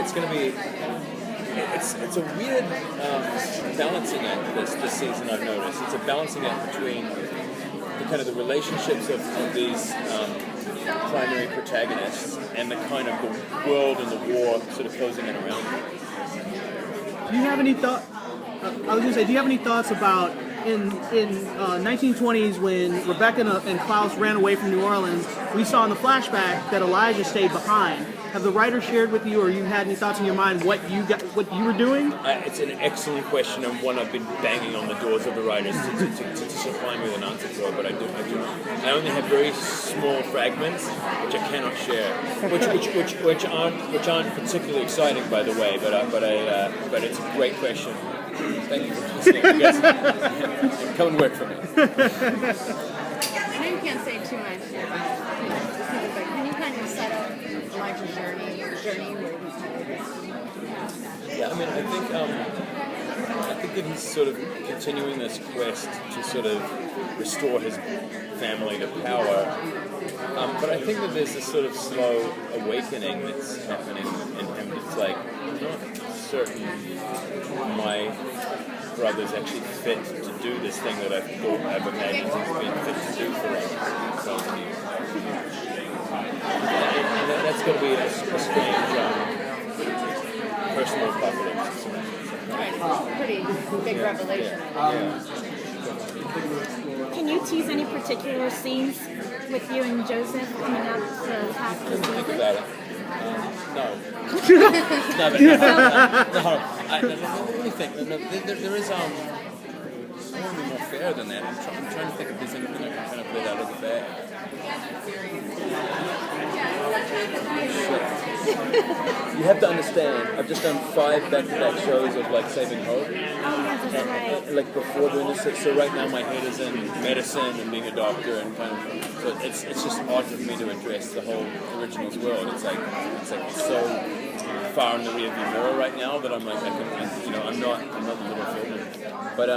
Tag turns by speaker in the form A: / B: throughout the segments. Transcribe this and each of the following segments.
A: it's going to be. It's a weird balancing act this season. I've noticed it's a balancing act between the kind of the relationships of these primary protagonists and the kind of the world and the war sort of closing in around them.
B: Do you have any thought? I was going to say, do you have any thoughts about in 1920s when Rebecca and Klaus ran away from New Orleans? We saw in the flashback that Elijah stayed behind. Have the writers shared with you, or you had any thoughts in your mind what you were doing?
A: It's an excellent question, and one I've been banging on the doors of the writers to supply me with an answer for. But I do not. I only have very small fragments which I cannot share, which aren't particularly exciting, by the way. But it's a great question. Thank you for listening. Yes. Come and work for me.
C: I know you can't say too much about specific, but can you kind of set up Elijah's journey where he's headed?
A: Yeah, I mean, I think that he's sort of continuing this quest to sort of restore his family to power. But I think that there's this sort of slow awakening that's happening in him. It's like, I'm not certain my brother's actually fit to do this thing that I've imagined he's been fit to do for like 12 years. And that's going to be a strange personal apocalypse.
C: Right, pretty big revelation.
A: Yeah.
D: Can you tease any particular scenes with you and Joseph coming up to half the
A: Think
D: season?
A: about it. No. Let me think. There is I want to be more fair than that. I'm trying to think if there's anything I can kind of let out of the bag. You have to understand, I've just done 5 back-to-back shows of like Saving Hope.
D: Oh, yeah, that's right.
A: Like before doing this, so right now my head is in medicine and being a doctor and kind of. So it's just odd for me to address the whole originals world. It's like so far in the rearview mirror right now that I'm like I'm not the little filming, but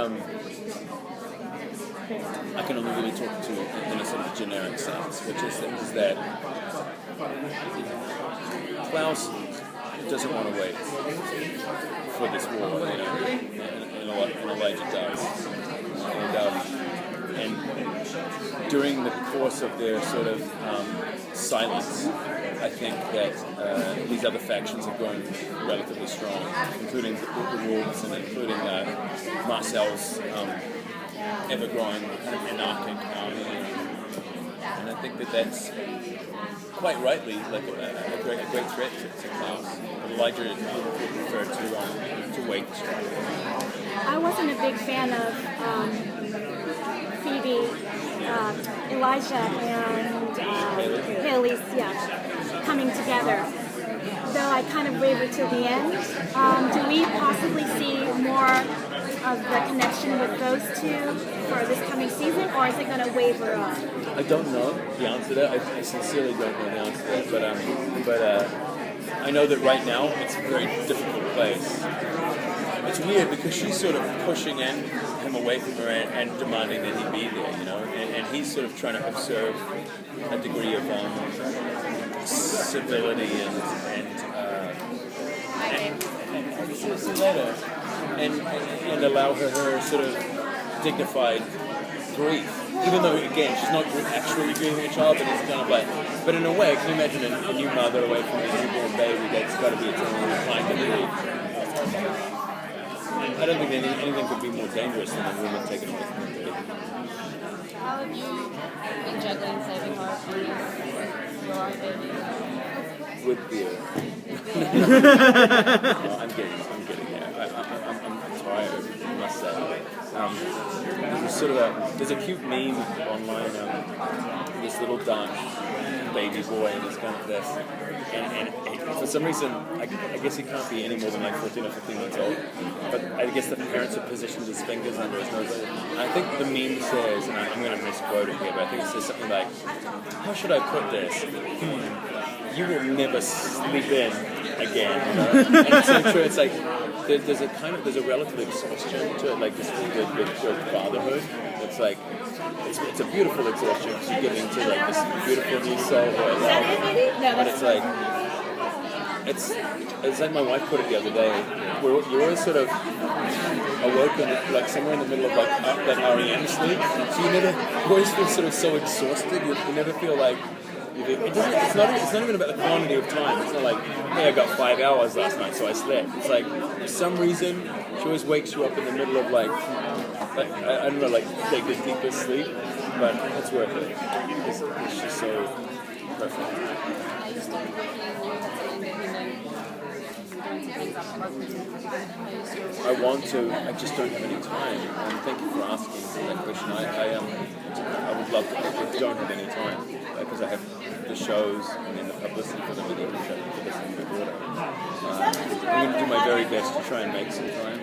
A: I can only really talk to it in a sort of generic sense, which is that Klaus doesn't want to wait for this war, and Elijah does. And during the course of their sort of silence, I think that these other factions have grown relatively strong, including the Wolves and including Marcel's ever-growing kind of anarchic army. And I think that that's quite rightly like a great threat to Klaus. Elijah would prefer to wait.
D: I wasn't a big fan of Phoebe, Elijah, and Haley's coming together. Though I kind of wavered till the end. Do we possibly see more of the connection with those two for this coming season, or is it going to waver on?
A: I don't know the answer to that. I sincerely don't know the answer to that, but I know that right now it's a very difficult place. It's weird because she's sort of pushing him away from her and demanding that he be there, and he's sort of trying to observe a degree of civility and allow her sort of dignified grief. Even though, again, she's not actually grieving a child, but it's kind of like... But in a way, can you imagine a new mother away from a newborn baby? That's got to be its own kind of grief. I don't think anything could be more dangerous than a woman taken away from her baby.
C: How have you been juggling Saving Hope and your baby?
A: With beer. No, I'm kidding. I'm tired, I must say. There's a cute meme online of this little Dutch baby boy and he's kind of this. And for some reason, I guess he can't be any more than like 14 or 15 months old. But I guess the parents have positioned his fingers under his nose. And I think the meme says, and I'm going to misquote it here, but I think it says something like, how should I put this? You will never sleep in again. And it's so true. It's like there's a relative exhaustion to it, like this big fatherhood. It's like it's a beautiful exhaustion because you get into like this beautiful new soul. But it's like it's like my wife put it the other day. You're always sort of awoken like somewhere in the middle of like that REM sleep. So you always feel sort of so exhausted. You never feel like. It's not even about the quantity of time. It's not like, hey, I got 5 hours last night, so I slept. It's like, for some reason, she always wakes you up in the middle of like I don't know, like the deepest sleep, but it's worth it. It's just so perfect.
C: Are you still working as an independent? Doing some things on the road?
A: I want to. I just don't have any time. And thank you for asking that question. I would love to. I don't have any time because I have the shows and then the publicity for them and then the show for this and the daughter. I'm going to do my very best to try and make some time.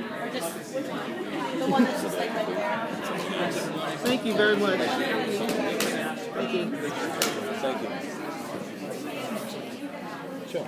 C: The one that's just like
B: Thank you very much. Thank you.
A: Thank you. Sure.